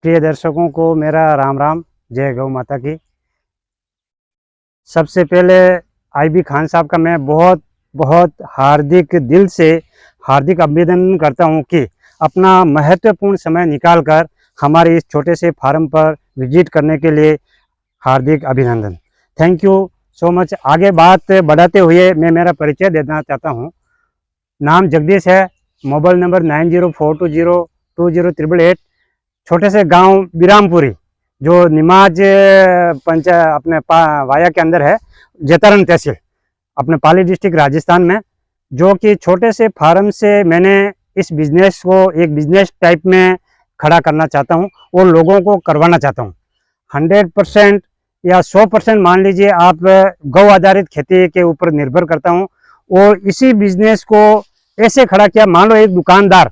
प्रिय दर्शकों को मेरा राम राम, जय गौ माता की। सबसे पहले आईबी खान साहब का मैं बहुत बहुत हार्दिक दिल से हार्दिक अभिनंदन करता हूं कि अपना महत्वपूर्ण समय निकालकर हमारे इस छोटे से फार्म पर विजिट करने के लिए हार्दिक अभिनंदन। Thank you so much. आगे बात बढ़ाते हुए मैं मेरा परिचय देना चाहता हूं। नाम जगदीश है, मोबाइल नंबर 9042020888। छोटे से गांव बिरामपुरी जो निमाज पंचायत अपने वाया के अंदर है, जैतारण तहसील, अपने पाली डिस्ट्रिक्ट राजस्थान में। जो कि छोटे से फार्म से मैंने इस बिजनेस को एक बिजनेस टाइप में खड़ा करना चाहता हूं और लोगों को करवाना चाहता हूं। 100% या 100% मान लीजिए आप गौ आधारित खेती के ऊपर निर्भर करता हूं और इसी बिजनेस को ऐसे खड़ा किया। मान लो एक दुकानदार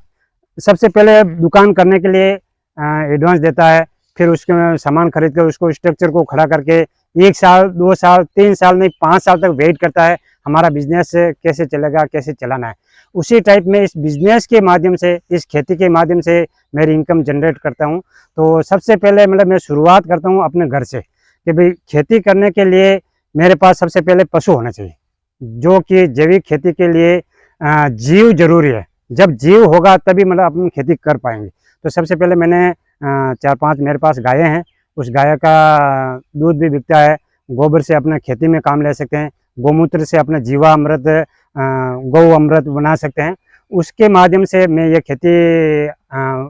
सबसे पहले दुकान करने के लिए एडवांस देता है, फिर उसके सामान खरीद कर उसको स्ट्रक्चर को खड़ा करके 1 साल 2 साल 3 साल नहीं 5 साल तक वेट करता है हमारा बिजनेस कैसे चलेगा, कैसे चलाना है। उसी टाइप में इस बिजनेस के माध्यम से, इस खेती के माध्यम से मेरी इनकम जनरेट करता हूं। तो सबसे पहले मतलब मैं शुरुआत करता हूं अपने घर से कि भाई खेती करने के लिए मेरे पास सबसे पहले पशु होना चाहिए, जो कि जैविक खेती के लिए जीव जरूरी है। जब जीव होगा तभी मतलब अपन खेती कर पाएंगे। तो सबसे पहले मैंने 4-5 मेरे पास गायें हैं। उस गाय का दूध भी बिकता है, गोबर से अपने खेती में काम ले सकते हैं, गोमूत्र से अपना जीवा अमृत गौ अमृत बना सकते हैं। उसके माध्यम से मैं ये खेती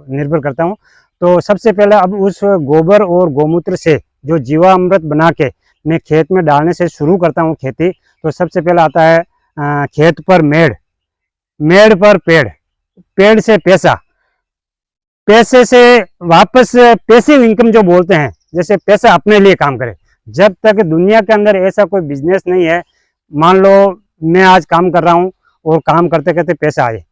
निर्भर करता हूँ। तो सबसे पहले अब उस गोबर और गोमूत्र से जो जीवा अमृत बना के मैं खेत में डालने से शुरू करता हूँ खेती। तो सबसे पहले आता है खेत पर मेड़, मेड़ पर पेड़, पेड़ से पैसा, पैसे से वापस पैसिव इनकम जो बोलते हैं, जैसे पैसा अपने लिए काम करे। जब तक दुनिया के अंदर ऐसा कोई बिजनेस नहीं है, मान लो मैं आज काम कर रहा हूँ और काम करते करते पैसा आए,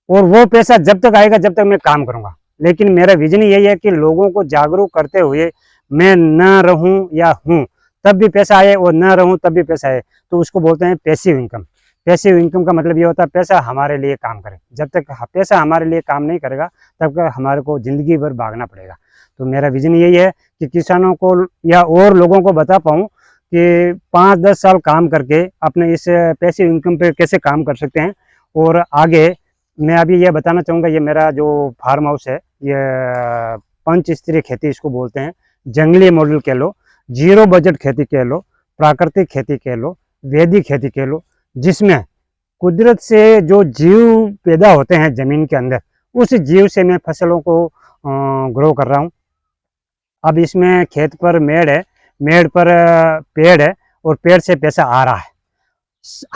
और वो पैसा जब तक आएगा जब तक मैं काम करूँगा। लेकिन मेरा विजन यही है कि लोगों को जागरूक करते हुए मैं न रहूँ या हूँ तब भी पैसा आए और न रहूँ तब भी पैसा आए, तो उसको बोलते हैं पैसिव इनकम। पैसिव इनकम का मतलब ये होता है पैसा हमारे लिए काम करे। जब तक पैसा हमारे लिए काम नहीं करेगा तब तक हमारे को ज़िंदगी भर भागना पड़ेगा। तो मेरा विजन यही है कि किसानों को या और लोगों को बता पाऊँ कि 5-10 साल काम करके अपने इस पैसिव इनकम पे कैसे काम कर सकते हैं। और आगे मैं अभी ये बताना चाहूँगा, ये मेरा जो फार्म हाउस है ये पंचस्तरीय खेती इसको बोलते हैं। जंगली मॉडल कह लो, जीरो बजट खेती कह लो, प्राकृतिक खेती कह लो, वैदिक खेती कह लो, जिसमें कुदरत से जो जीव पैदा होते हैं ज़मीन के अंदर, उस जीव से मैं फसलों को ग्रो कर रहा हूँ। अब इसमें खेत पर मेड़ है, मेड़ पर पेड़ है और पेड़ से पैसा आ रहा है।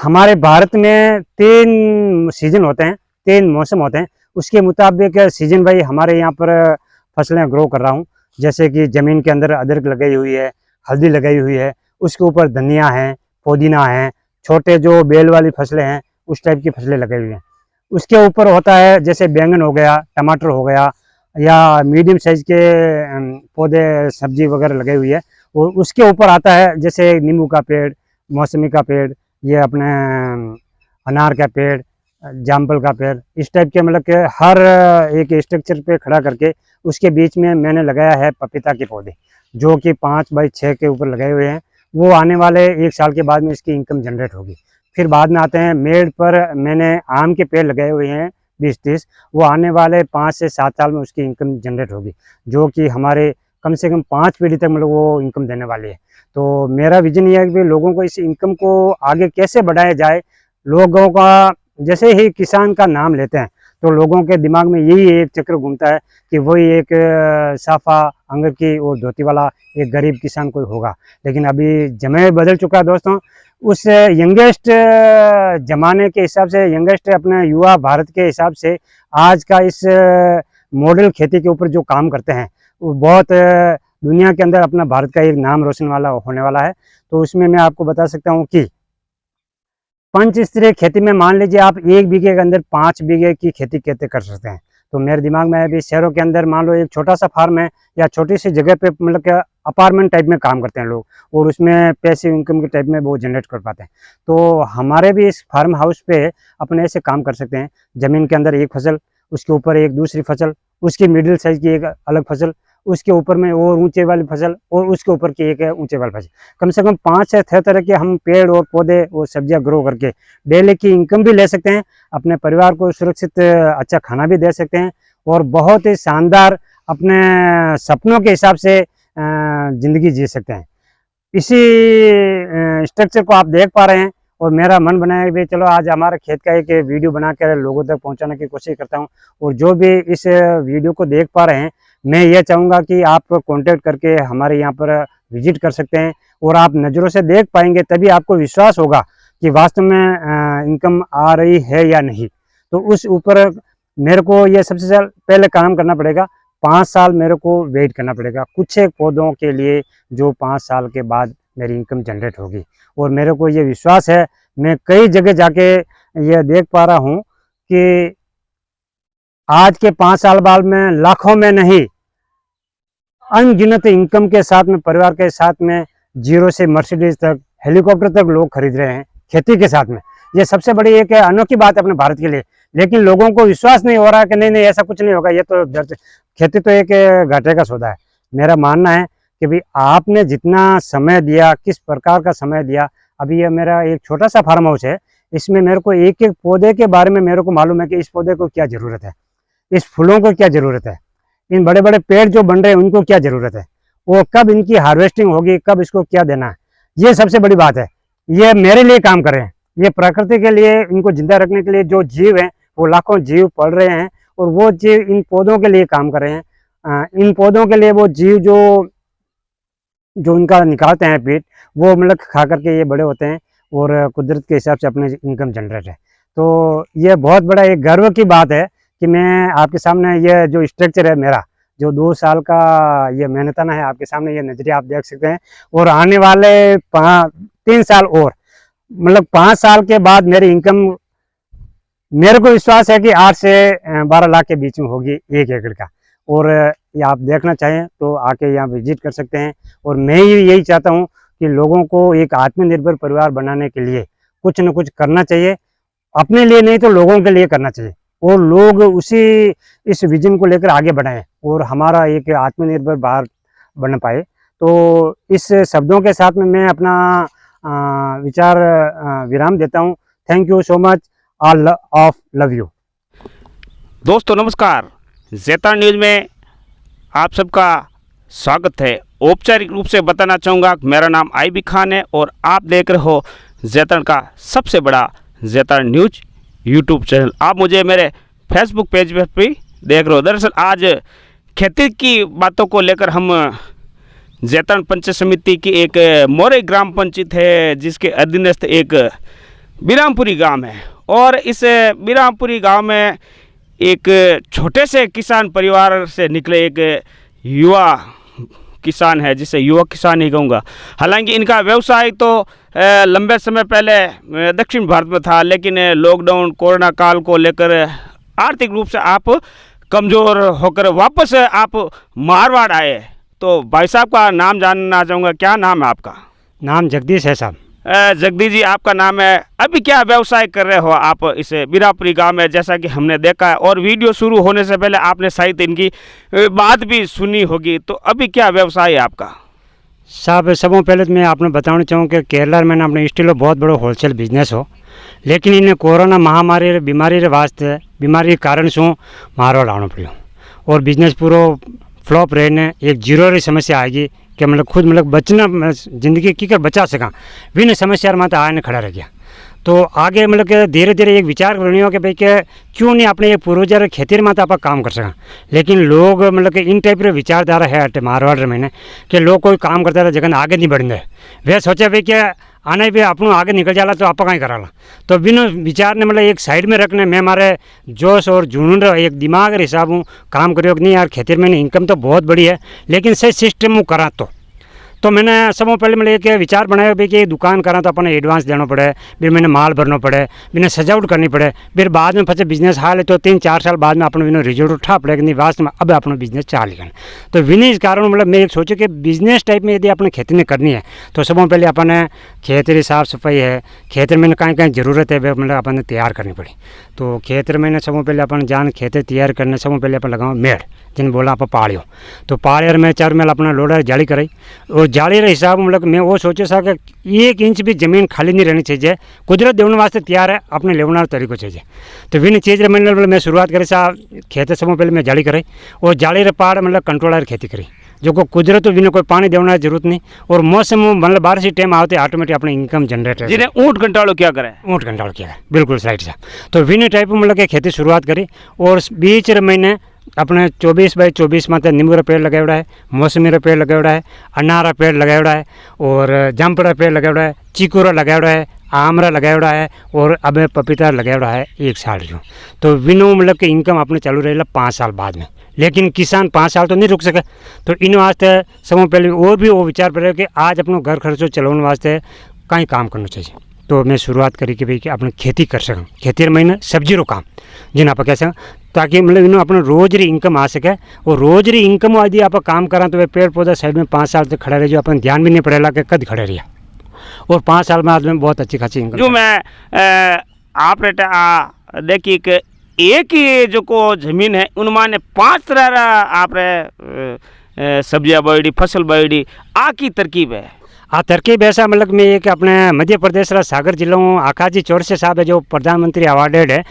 हमारे भारत में 3 सीजन होते हैं, 3 मौसम होते हैं। उसके मुताबिक सीजन भाई हमारे यहाँ पर फसलें ग्रो कर रहा हूँ। जैसे कि ज़मीन के अंदर अदरक लगाई हुई है, हल्दी लगाई हुई है, उसके ऊपर धनिया है, पुदीना है, छोटे जो बेल वाली फसलें हैं उस टाइप की फसलें लगाई हुई हैं। उसके ऊपर होता है जैसे बैंगन हो गया, टमाटर हो गया, या मीडियम साइज के पौधे सब्जी वगैरह लगाई हुई है। और उसके ऊपर आता है जैसे नींबू का पेड़, मौसमी का पेड़, ये अपने अनार का पेड़, जामफल का पेड़, इस टाइप के मतलब के हर एक स्ट्रक्चर पे खड़ा करके उसके बीच में मैंने लगाया है पपीता के पौधे, जो कि 5x6 के ऊपर लगाए हुए हैं। वो आने वाले 1 साल के बाद में इसकी इनकम जनरेट होगी। फिर बाद में आते हैं मेड़ पर मैंने आम के पेड़ लगाए हुए हैं 20-30, वो आने वाले 5 से 7 साल में उसकी इनकम जनरेट होगी, जो कि हमारे कम से कम 5 पीढ़ी तक मतलब वो इनकम देने वाली है। तो मेरा विजन ये है कि लोगों को इस इनकम को आगे कैसे बढ़ाया जाए। लोगों का जैसे ही किसान का नाम लेते हैं तो लोगों के दिमाग में यही एक चक्र घूमता है कि वही एक साफा अंगरखी और धोती वाला एक गरीब किसान कोई होगा। लेकिन अभी जमाना बदल चुका है दोस्तों। उस यंगेस्ट जमाने के हिसाब से, यंगेस्ट अपने युवा भारत के हिसाब से आज का इस मॉडल खेती के ऊपर जो काम करते हैं वो बहुत दुनिया के अंदर अपना भारत का एक नाम रोशन वाला होने वाला है। तो उसमें मैं आपको बता सकता हूँ कि पंचस्तरीय खेती में मान लीजिए आप 1 बीघे के अंदर 5 बीघे की खेती कैसे कर सकते हैं। तो मेरे दिमाग में अभी शहरों के अंदर मान लो एक छोटा सा फार्म है या छोटी सी जगह पे मतलब क्या अपार्टमेंट टाइप में काम करते हैं लोग, और उसमें पैसिव इनकम के टाइप में वो जनरेट कर पाते हैं। तो हमारे भी इस फार्म हाउस पे अपने ऐसे काम कर सकते हैं। ज़मीन के अंदर एक फसल, उसके ऊपर एक दूसरी फसल, उसकी मिडिल साइज की एक अलग फसल, उसके ऊपर में और ऊंचे वाली फसल और उसके ऊपर की एक ऊंचे वाली फसल, कम से कम 5 से 6 तरह के हम पेड़ और पौधे और सब्जियां ग्रो करके डेली की इनकम भी ले सकते हैं, अपने परिवार को सुरक्षित अच्छा खाना भी दे सकते हैं और बहुत ही शानदार अपने सपनों के हिसाब से ज़िंदगी जी सकते हैं। इसी स्ट्रक्चर को आप देख पा रहे हैं और मेरा मन बनाया कि चलो आज हमारे खेत का एक वीडियो बनाकर लोगों तक पहुंचाने की कोशिश करता हूं। और जो भी इस वीडियो को देख पा रहे हैं, मैं ये चाहूँगा कि आप कांटेक्ट करके हमारे यहाँ पर विजिट कर सकते हैं और आप नज़रों से देख पाएंगे, तभी आपको विश्वास होगा कि वास्तव में इनकम आ रही है या नहीं। तो उस ऊपर मेरे को ये सबसे पहले काम करना पड़ेगा, 5 साल मेरे को वेट करना पड़ेगा कुछ एक पौधों के लिए, जो 5 साल के बाद मेरी इनकम जनरेट होगी। और मेरे को ये विश्वास है, मैं कई जगह जाके ये देख पा रहा हूँ कि आज के 5 साल बाद में लाखों में नहीं, अनगिनत इनकम के साथ में, परिवार के साथ में, जीरो से मर्सिडीज तक, हेलीकॉप्टर तक लोग खरीद रहे हैं खेती के साथ में। ये सबसे बड़ी एक अनोखी बात है अपने भारत के लिए, लेकिन लोगों को विश्वास नहीं हो रहा कि नहीं ऐसा कुछ नहीं होगा, ये तो खेती तो एक घाटे का सौदा है। मेरा मानना है कि भाई आपने जितना समय दिया, किस प्रकार का समय दिया। अभी ये मेरा एक छोटा सा फार्म हाउस है, इसमें मेरे को एक एक पौधे के बारे में मेरे को मालूम है कि इस पौधे को क्या ज़रूरत है, इस फूलों को क्या ज़रूरत है, इन बड़े बड़े पेड़ जो बन रहे हैं उनको क्या ज़रूरत है, वो कब इनकी हार्वेस्टिंग होगी, कब इसको क्या देना है। ये सबसे बड़ी बात है। ये मेरे लिए काम कर रहे हैं, ये प्रकृति के लिए, इनको जिंदा रखने के लिए जो जीव हैं, वो लाखों जीव पल रहे हैं और वो जीव इन पौधों के लिए काम कर रहे हैं। इन पौधों के लिए वो जीव जो उनका निकालते हैं पीठ, वो मतलब खा करके ये बड़े होते हैं और कुदरत के हिसाब से अपने इनकम जनरेट है। तो ये बहुत बड़ा एक गर्व की बात है कि मैं आपके सामने ये जो स्ट्रक्चर है मेरा, जो 2 साल का ये मेहनताना है, आपके सामने ये नजरिया आप देख सकते हैं। और आने वाले 3 साल और, मतलब 5 साल के बाद मेरी इनकम, मेरे को विश्वास है कि 8 से 12 लाख के बीच में होगी 1 एकड़ का। और ये आप देखना चाहें तो आके यहाँ विजिट कर सकते हैं। और मैं यही चाहता हूँ कि लोगों को एक आत्मनिर्भर परिवार बनाने के लिए कुछ न कुछ करना चाहिए, अपने लिए नहीं तो लोगों के लिए करना चाहिए, और लोग इस विजन को लेकर आगे बढ़ाएं और हमारा एक आत्मनिर्भर भारत बन पाए। तो इस शब्दों के साथ में मैं अपना विचार विराम देता हूँ। Thank you so much, all of love you. दोस्तों नमस्कार, जैतारण न्यूज़ में आप सबका स्वागत है। औपचारिक रूप से बताना चाहूँगा मेरा नाम आईबी खान है और आप देख रहे हो जैतारण का सबसे बड़ा जैतारण न्यूज़ यूट्यूब चैनल। आप मुझे मेरे फेसबुक पेज पर भी देख रहे हो। दरअसल आज खेती की बातों को लेकर हम जैतारण पंचायत समिति की एक मोरे ग्राम पंचायत है, जिसके अधीनस्थ एक बिरामपुरी गांव है। और इस बिरामपुरी गांव में एक छोटे से किसान परिवार से निकले एक युवा किसान है, जिसे युवा किसान ही कहूँगा। हालांकि इनका व्यवसाय तो लंबे समय पहले दक्षिण भारत में था, लेकिन लॉकडाउन कोरोना काल को लेकर आर्थिक रूप से आप कमज़ोर होकर वापस आप मारवाड़ आए। तो भाई साहब का नाम जानना चाहूँगा, क्या नाम है आपका? नाम जगदीश है साहब। जगदीश जी आपका नाम है। अभी क्या व्यवसाय कर रहे हो आप इस बिरामपुरी गांव में, जैसा कि हमने देखा है और वीडियो शुरू होने से पहले आपने शायद इनकी बात भी सुनी होगी, तो अभी क्या व्यवसाय है आपका? साहब सबों पहले तो मैं आपने बताना चाहूँ कि केरला में अपने स्टील बहुत बड़ो होलसेल बिजनेस हो, लेकिन इन्हें कोरोना महामारी बीमारी रे वास्ते बीमारी के कारण से मारवाड़ आना पड़ो और बिजनेस पूरा फ्लॉप रहने एक जीरो री समस्या आएगी कि मतलब खुद मतलब बचना जिंदगी की कर बचा सका विन समस्या माता आने खड़ा रह गया। तो आगे मतलब कि धीरे धीरे एक विचार करनी हो कि भाई के क्यों नहीं अपने एक पूर्वजर खेती माता आप काम कर सका। लेकिन लोग मतलब कि इन टाइप रे विचारधारा है अटे मारवाड़ में कि लोग कोई काम करता रहे जगह आगे नहीं बढ़ते, वे सोचे भाई कि आने भी अपनों आगे निकल जाला तो आप कहीं करा ला। तो बिना विचार ने मतलब एक साइड में रखने मैं हमारे जोश और जुनून एक दिमाग के हिसाब हूँ काम करो कि नहीं यार खेती में इनकम तो बहुत बड़ी है, लेकिन सही सिस्टम हूँ करा तो तो मैंने सबसे पहले मैंने एक विचार बनाया भाई कि दुकान करा तो अपने एडवांस देना पड़े, फिर मैंने माल भरना पड़े, मैंने सजावट करनी पड़े, फिर बाद में फिर बिजनेस हाल है तो 3-4 साल बाद में अपने रिजल्ट उठा पड़ेगा नहीं वास्तव में अब अपना बिजनेस चाल लेगा। तो विनी इस कारण मतलब मैं एक सोचूं कि बिजनेस टाइप में यदि अपने खेती में करनी है तो सबसे पहले अपने खेत की साफ सफाई है, खेत में कहीं कहीं ज़रूरत है मतलब अपन तैयार करनी पड़ी। तो खेत में सबसे पहले अपन जान खेत तैयार करने सबसे पहले अपन लगाओ मेड़, जिन बोला आप पाड़ियो। तो पाड़ियर में 4 मेल अपना लोडर जाली कराई और जाली के हिसाब मतलब मैं वो सोचे सा कि 1 इंच भी ज़मीन खाली नहीं रहनी चाहिए, कुदरत देने वास्ते तैयार है अपने लेवना तरीको चाहिए। तो विन चीज़ मैंने मैं शुरुआत करी सा खेत सबसे पहले मैं जाली कराई और जाली रे पाड़ मतलब कंट्रोलर खेती करी जो को कुदरत तो बिना कोई पानी देना जरूरत नहीं और मौसम मतलब बारिश ही टाइम आते ऑटोमेटिक अपने इनकम जनरेट है। जिन्हें ऊँट घंटाड़ो क्या करे, ऊँट घंटाड़ किया है बिल्कुल साइड से। तो विन टाइप मतलब कि खेती शुरुआत करी और बीच महीने अपने 24x24 में नींबू का पेड़ लगाया है, मौसमी का पेड़ लगाया है, अनार का पेड़ लगाया है और जामफड़ का पेड़ लगाया है, चीकूरा लगाया है, आमरा लगाया है और अब पपीता लगाया है 1 साल जो। तो विनो मतलब कि इनकम अपने चालू रहेगा 5 साल बाद में, लेकिन किसान 5 साल तो नहीं रुक सके। तो इन वास्ते सबसे पहले और भी वो विचार पड़े कि आज अपना घर खर्चो चलाने वास्ते कहीं काम करना चाहिए। तो मैं शुरुआत करी कि भाई कि अपने खेती कर सकूँ, खेती महीने सब्जी रो काम जिन आप कह सकें ताकि मतलब इन्हों अपना रोजरी इनकम आ सके और रोजरी इनकम यदि आप काम करा तो वे पेड़ पौधा साइड में 5 साल तक खड़ा रहे जो अपन ध्यान भी नहीं पड़ेगा कि कद खड़े रहिए और 5 साल में आदमी बहुत अच्छी खासी इनकम। जो मैं आप रेटा देखिए कि एक ही जो को जमीन है उनमें ने 5 तरह आप सब्जियां बोईडी, फसल बोईडी, आ की तरकीब है। आ तरकीब ऐसा मतलब मैं एक अपने मध्य प्रदेश रा सागर जिलों आकाजी चौरसे साहब है जो प्रधानमंत्री अवार्डेड है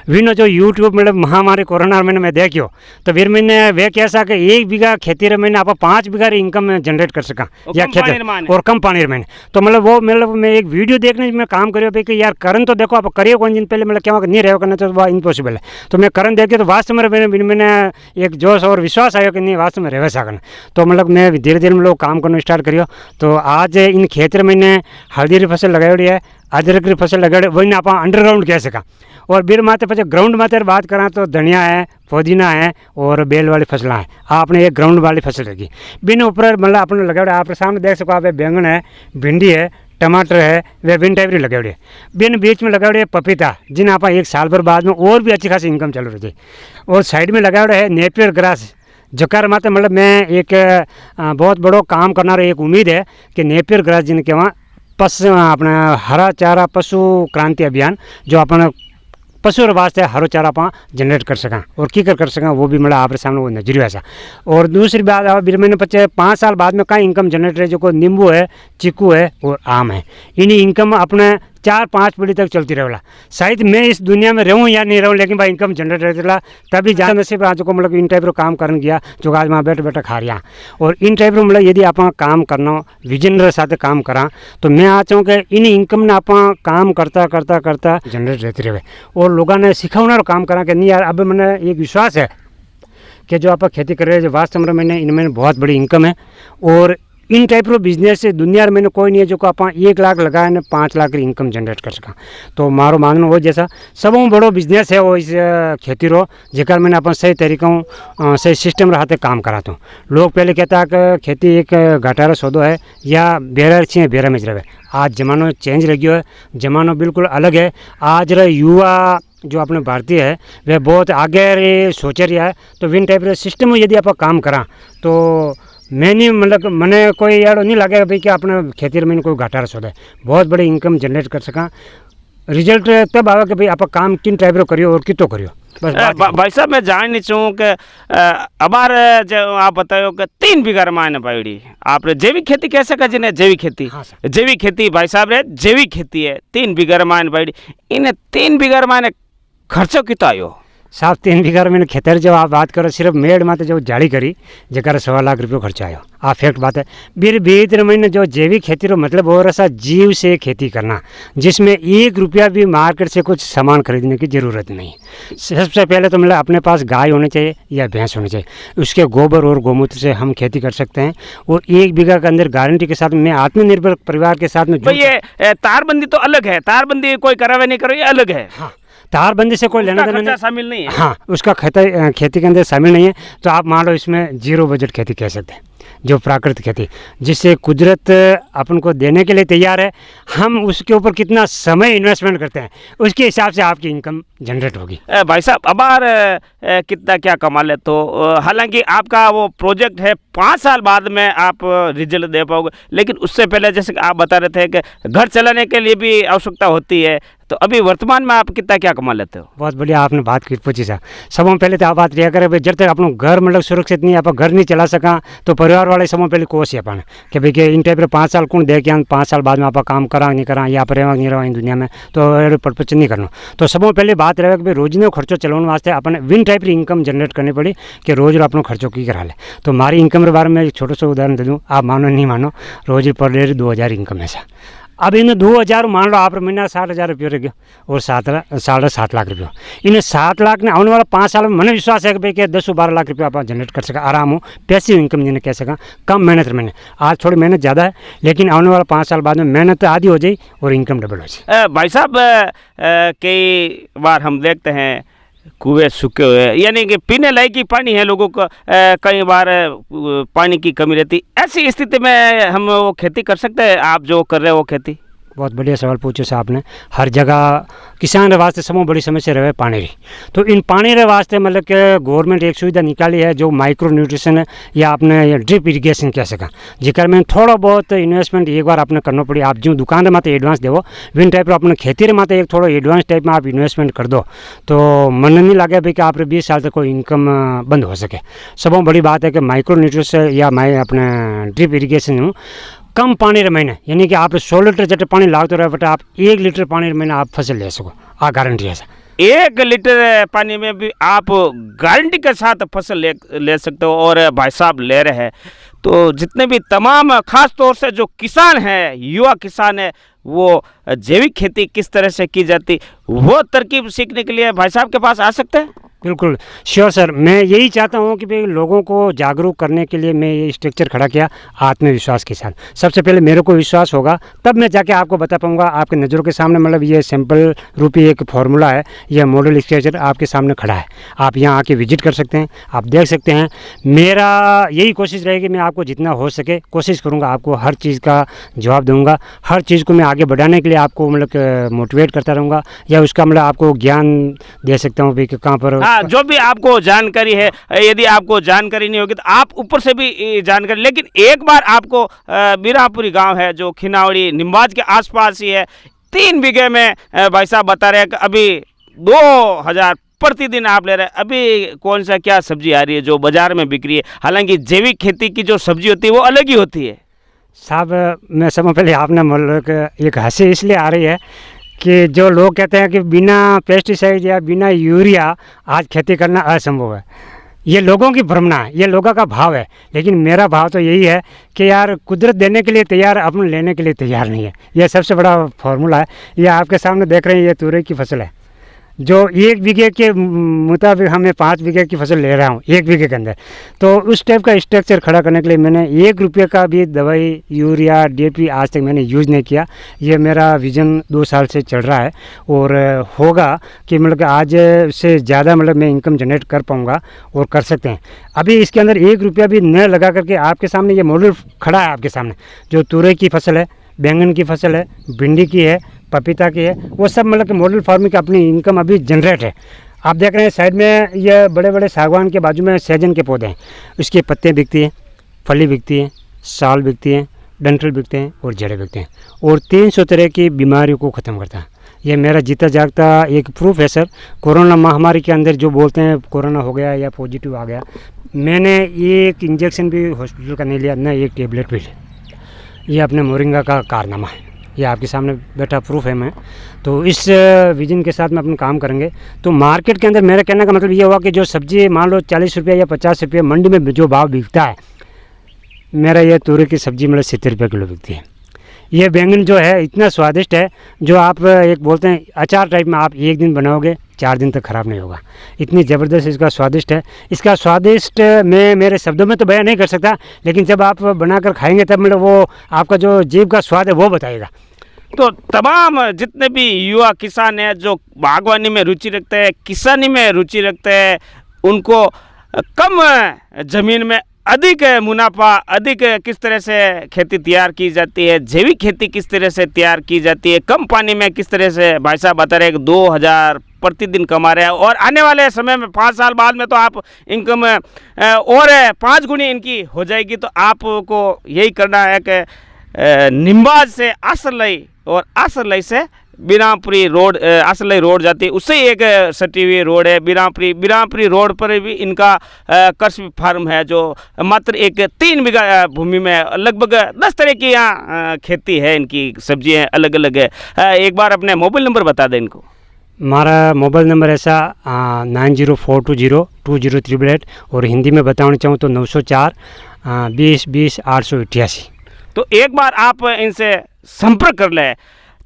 विनो जो यूट्यूब मतलब महामारी कोरोना में मैं देखियो तो फिर मैंने वे कैसा कि 1 बीघा खेती रे मैंने आप 5 बीघा इनकम जनरेट कर सका या खेती और कम पानी में। तो मतलब वो मतलब मैं एक वीडियो देखने में काम करियो भाई कि यार करन तो देखो आप करियो कौन दिन पहले मतलब क्या नहीं रहो करना तो इम्पॉसिबल है। तो मैं करन देखिए तो वास्तव में मैंने एक जोश और विश्वास आयो कि नहीं वास्तव में रह सकन। तो मतलब मैं धीरे धीरे मतलब काम करना स्टार्ट करियो। तो आज इन खेत में मैंने हल्दी की फसल लगाई है, अदरक की फसल लगाई वही आप अंडरग्राउंड कह सका। और बिर माते पे ग्राउंड माते बात करा तो धनिया है, पुदीना है और बेल वाली फसलें हैं। आपने एक ग्राउंड वाली फसल लगी बिन ऊपर मतलब आपने लगाया आप सामने देख सको आप बैंगन है, भिंडी है, टमाटर है, वे बिन टाइप लगाई है। बिन बीच में लगाए पपीता जिन आप 1 साल भर बाद में और भी अच्छी खासी इनकम चालू रही। और साइड में लगाया है नेपियर ग्रास जकार माते मतलब मैं एक बहुत बड़ो काम करना एक उम्मीद है कि नेपियर ग्रास जिनके वहाँ अपना हरा चारा पशु क्रांति अभियान जो अपना पशु वास्ते हरो चारा आप जनरेट कर सकें और की कर सकें वो भी मतलब आप सामने वो नजरिया ऐसा। और दूसरी बात आप मैंने 5 साल बाद में कहीं इनकम जनरेट है जो को नींबू है, चीकू है और आम है। इन्हीं इनकम अपने 4-5 पीढ़ी तक चलती रहेगा। शायद मैं इस दुनिया में रहूँ या नहीं रहूँ लेकिन भाई इनकम जनरेट रहेगा तभी जहाँ नसीब आज को मतलब इन टाइप रो काम करने गया जो आज वहाँ बैठे बैठे खा रहा। और इन टाइप रो मतलब यदि आप काम करना विजन रे साथ काम करा तो मैं आ चाहूँ कि इन इनकम ने आप काम करता करता करता जनरेट रहती रहे और लोगों ने सिखाना काम करा कि नहीं यार अब मैंने एक विश्वास है कि जो आप खेती कर रहे हैं वास्तव में मैंने इनमें बहुत बड़ी इनकम है। और इन टाइप रो बिजनेस से दुनिया में कोई नहीं है जो को आप 1 लाख लगाए ने 5 लाख की इनकम जनरेट कर सका। तो मारो मानना वो जैसा सब बड़ो बिजनेस है वो इस खेती रो जेकर मैंने अपन सही तरीकों सही सिस्टम रहते काम कराता हूँ। लोग पहले कहता है कि खेती एक घाटा सौदो है या बेरा छे बेरा में रहे। आज जमानो चेंज लग गयो है, जमानो बिल्कुल अलग है। आज रे युवा जो अपने भारतीय है वह बहुत आगे रे सोच रहा है। तो विन टाइप रे सिस्टम यदि आप काम करा तो मैं नहीं मतलब मैंने कोई यारो नहीं लगे भाई कि अपने खेती में कोई घाटा रसोदा है बहुत बड़ी इनकम जनरेट कर सका। रिजल्ट तब आवे कि भाई आप काम किन टाइप रो करियो और कितो करियो बस। भाई साहब मैं जाननी चाहूँ कि अबार जो आप बताओ कि 3 बीघा मायने पाई आपने जैविक खेती कैसे का जिन्हें जैविक खेती। हाँ जैविक खेती भाई साहब रे जैविक खेती है 3 बीघा मायने पाई इन्हें 3 बीघा मायने खर्चो कितना आयो साहब? 3 बीघा मैंने खेतर जब आप बात करो सिर्फ मेड़ माते जो जाली करी जकार 1.25 लाख रुपये खर्चा आयो। आ फैक्ट बात है। फिर भीतर मैंने जो जैविक खेती रो मतलब वो रसा जीव से खेती करना जिसमें 1 रुपया भी मार्केट से कुछ सामान खरीदने की ज़रूरत नहीं। सबसे पहले तो मतलब अपने पास गाय होनी चाहिए या भैंस होनी चाहिए, उसके गोबर और गोमूत्र से हम खेती कर सकते हैं। और 1 बीघा के अंदर गारंटी के साथ मैं आत्मनिर्भर परिवार के साथ में ये तारबंदी तो अलग है, तारबंदी कोई करावे नहीं करो ये अलग है। हाँ तारबंदी से कोई लेना देना शामिल नहीं है। हाँ उसका खेती के अंदर शामिल नहीं है। तो आप मान लो इसमें 0 बजट खेती कह सकते हैं। जो प्राकृतिक खेती, जिससे कुदरत अपन को देने के लिए तैयार है, हम उसके ऊपर कितना समय इन्वेस्टमेंट करते हैं उसके हिसाब से आपकी इनकम जनरेट होगी। भाई साहब अबार कितना क्या कमा ले, तो हालांकि आपका वो प्रोजेक्ट है 5 साल बाद में आप रिजल्ट दे पाओगे, लेकिन उससे पहले जैसे कि आप बता रहे थे कि घर चलाने के लिए भी आवश्यकता होती है, तो अभी वर्तमान में आप कितना क्या कमा लेते हो? बहुत बढ़िया आपने बात की पूछी सर। सबों पहले तो आप बात रहा करे भाई, जब तक अपना घर मतलब सुरक्षित नहीं, आप घर नहीं चला सका तो परिवार वाले सबों पहले कोशिश है अपन कि भाई कि इन टाइप 5 साल कौन दे के 5 साल बाद में आप काम करा नहीं करा या पर नहीं रहा इन दुनिया में, तो परपच नहीं करना। तो सबों पहले बात रहे कि भाई रोज ने खर्चो चलाने वास्ते अपन विन टाइप की इनकम जनरेट करनी पड़ी कि रोज अपना खर्चो की करा ले। तो हमारी इनकम के बारे में एक छोटा सा उदाहरण दे दूँ, आप मानो नहीं मानो, रोज पर डे 2000 इनकम है सर। अब इन 2000 मान लो आप महीना 60,000 रुपये रह गया और 7 लाख रुपये, इन 7 लाख ने आने वाला 5 साल में मैंने विश्वास है कि भाई 10-12 लाख रुपये आप जनरेट कर सका आराम हो, पैसिव इनकम जिन्हें कह सका, कम मेहनत मैंने। आज थोड़ी मेहनत ज़्यादा है, लेकिन आने वाला 5 साल बाद में मेहनत आधी हो जाए और इनकम डबल हो जाए। भाई साहब कई बार हम देखते हैं कुएं सूखे हुए, यानी कि पीने लायक ही पानी है लोगों का, कई बार पानी की कमी रहती, ऐसी स्थिति में हम वो खेती कर सकते हैं? आप जो कर रहे हो वो खेती? बहुत बढ़िया सवाल पूछो साहब ने। हर जगह किसान के वास्ते सबसे बड़ी समस्या रहे पानी की। तो इन पानी के वास्ते मतलब कि गवर्नमेंट एक सुविधा निकाली है जो माइक्रो न्यूट्रिशन है या आपने ड्रिप इरीगेशन कह सका, जिकर में थोड़ा बहुत इन्वेस्टमेंट एक बार आपने करना पड़ी। आप जो दुकान में माते एडवांस देवो, विन टाइप अपने खेती रे माते एक थोड़ा एडवांस टाइप में आप इन्वेस्टमेंट कर दो, तो मन नहीं लगे भाई कि आप 20 साल तक कोई इनकम बंद हो सके। सबसे बड़ी बात है कि माइक्रो न्यूट्रिशन या अपने ड्रिप इरीगेशन कम पानी रे महीने, यानी कि आप 100 लीटर जट पानी लागते रहे बट आप 1 लीटर पानी रे महीने आप फसल ले सको, आ गारंटी है सर। 1 लीटर पानी में भी आप गारंटी के साथ फसल ले सकते हो। और भाई साहब ले रहे हैं, तो जितने भी तमाम खास तौर से जो किसान हैं, युवा किसान है, वो जैविक खेती किस तरह से की जाती वो तरकीब सीखने के लिए भाई साहब के पास आ सकते हैं। बिल्कुल श्योर सर, मैं यही चाहता हूँ कि भाई लोगों को जागरूक करने के लिए मैं ये स्ट्रक्चर खड़ा किया आत्मविश्वास के साथ। सबसे पहले मेरे को विश्वास होगा तब मैं जाके आपको बता पाऊँगा। आपके नज़रों के सामने मतलब ये सिंपल रूपी एक फार्मूला है, यह मॉडल स्ट्रक्चर आपके सामने खड़ा है। आप यहाँ आके विजिट कर सकते हैं, आप देख सकते हैं। मेरा यही कोशिश रहेगी, मैं आपको जितना हो सके कोशिश करूँगा, आपको हर चीज़ का जवाब दूँगा, हर चीज़ को मैं आगे बढ़ाने के लिए आपको मतलब मोटिवेट करता रहूँगा, या उसका मतलब आपको ज्ञान दे सकता हूँ भाई कि कहाँ पर जो भी आपको जानकारी है, यदि आपको जानकारी नहीं होगी तो आप ऊपर से भी जानकारी, लेकिन एक बार आपको बीरापुरी गांव है जो खिनावड़ी निम्बाज के आसपास ही है, 3 बीघे में भाई साहब बता रहे हैं कि अभी 2000 प्रतिदिन आप ले रहे हैं। अभी कौन सा क्या सब्जी आ रही है जो बाजार में बिक रही है? हालांकि जैविक खेती की जो सब्जी होती है वो अलग ही होती है। साहब मैं सबसे पहले आपने मतलब एक हंसी इसलिए आ रही है कि जो लोग कहते हैं कि बिना पेस्टिसाइड या बिना यूरिया आज खेती करना असंभव है, ये लोगों की भ्रमना है, ये लोगों का भाव है। लेकिन मेरा भाव तो यही है कि यार कुदरत देने के लिए तैयार, अपन लेने के लिए तैयार नहीं है। यह सबसे बड़ा फार्मूला है। ये आपके सामने देख रहे हैं, ये तुरई की फसल है जो 1 बीघे के मुताबिक हमें 5 बीघे की फसल ले रहा हूँ 1 बीघे के अंदर। तो उस टाइप का स्ट्रक्चर खड़ा करने के लिए मैंने 1 रुपये का भी दवाई यूरिया DAP आज तक मैंने यूज़ नहीं किया। ये मेरा विज़न 2 साल से चल रहा है और होगा कि मतलब कि आज से ज़्यादा मतलब मैं इनकम जनरेट कर पाऊँगा और कर सकते हैं। अभी इसके अंदर 1 रुपया भी न लगा करके आपके सामने ये मॉडल खड़ा है आपके सामने, जो तुरई की फसल है, बैंगन की फसल है, भिंडी की है, पपीता की है, वो सब मतलब कि मॉडल फार्मिंग की अपनी इनकम अभी जनरेट है। आप देख रहे हैं साइड में ये बड़े बड़े सागवान के बाजू में सहजन के पौधे हैं, उसके पत्ते बिकती हैं, फली बिकती हैं, साल बिकती हैं, डंठल बिकते हैं और जड़ें बिकते हैं, और 300 तरह की बीमारियों को ख़त्म करता है। ये मेरा जीता जागता एक प्रूफ है सर। कोरोना महामारी के अंदर जो बोलते हैं कोरोना हो गया या पॉजिटिव आ गया, मैंने एक इंजेक्शन भी हॉस्पिटल का नहीं लिया, न एक टेबलेट भी लिया। ये अपने मोरिंगा का कारनामा है, ये आपके सामने बैठा प्रूफ है मैं। तो इस विजन के साथ में अपन काम करेंगे तो मार्केट के अंदर मेरा कहने का मतलब ये हुआ कि जो सब्जी मान लो 40 रुपये या 50 रुपये मंडी में जो भाव बिकता है, मेरा ये तुरई की सब्जी मतलब 70 रुपये किलो बिकती है। ये बैंगन जो है इतना स्वादिष्ट है, जो आप एक बोलते हैं अचार टाइप में, आप 1 दिन बनाओगे 4 दिन तक ख़राब नहीं होगा, इतनी ज़बरदस्त इसका स्वादिष्ट है। इसका स्वादिष्ट मैं मेरे शब्दों में तो बयान नहीं कर सकता, लेकिन जब आप बनाकर खाएंगे तब मतलब वो आपका जो जीभ का स्वाद है वो बताएगा। तो तमाम जितने भी युवा किसान हैं जो बागवानी में रुचि रखते हैं, किसानी में रुचि रखते हैं, उनको कम ज़मीन में अधिक मुनाफा, अधिक किस तरह से खेती तैयार की जाती है, जैविक खेती किस तरह से तैयार की जाती है, कम पानी में किस तरह से भाई साहब बता रहे हैं कि 2000 प्रतिदिन कमा रहे हैं और आने वाले समय में 5 साल बाद में तो आप इनकम और 5 गुनी इनकी हो जाएगी। तो आपको यही करना है कि निम्बाज से आसरलई और आसरलई से बिरामपुरी रोड, आसरलई रोड जाती है, उससे एक सटी हुई रोड है बिरामपुरी रोड पर भी इनका कृषि फार्म है जो मात्र एक 3 बीघा भूमि में लगभग 10 तरह की यहाँ खेती है, इनकी सब्जियाँ अलग अलग है। एक बार अपने मोबाइल नंबर बता दें इनको। हमारा मोबाइल नंबर ऐसा 9042020388 और हिंदी में बताना चाहूँ तो 904 20 20 888। तो एक बार आप इनसे संपर्क कर लें।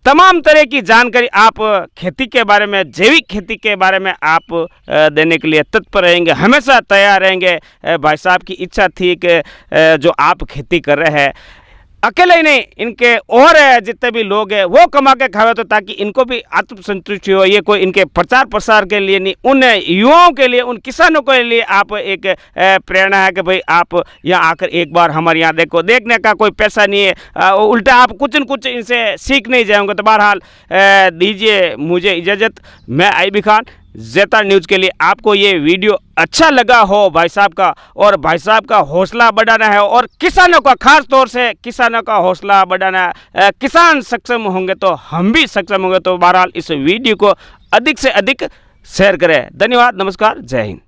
तमाम तरह की जानकारी आप खेती के बारे में, जैविक खेती के बारे में आप देने के लिए तत्पर रहेंगे, हमेशा तैयार रहेंगे। भाई साहब की इच्छा थी कि जो आप खेती कर रहे हैं अकेले ही नहीं, इनके और जितने भी लोग हैं वो कमा के खावे, तो ताकि इनको भी आत्मसंतुष्टि हो। ये कोई इनके प्रचार प्रसार के लिए नहीं, उन युवाओं के लिए, उन किसानों के लिए आप एक प्रेरणा है कि भाई आप यहाँ आकर एक बार हमारे यहाँ देखो। देखने का कोई पैसा नहीं है, उल्टा आप कुछ न कुछ इनसे सीख नहीं जाएंगे। तो बहरहाल दीजिए मुझे इजाज़त। मैं आईबी खान, ज़ेता न्यूज़ के लिए। आपको ये वीडियो अच्छा लगा हो भाई साहब का, और भाई साहब का हौसला बढ़ाना है और किसानों का, खास तौर से किसानों का हौसला बढ़ाना है। किसान सक्षम होंगे तो हम भी सक्षम होंगे। तो बहरहाल इस वीडियो को अधिक से अधिक शेयर करें। धन्यवाद, नमस्कार, जय हिंद।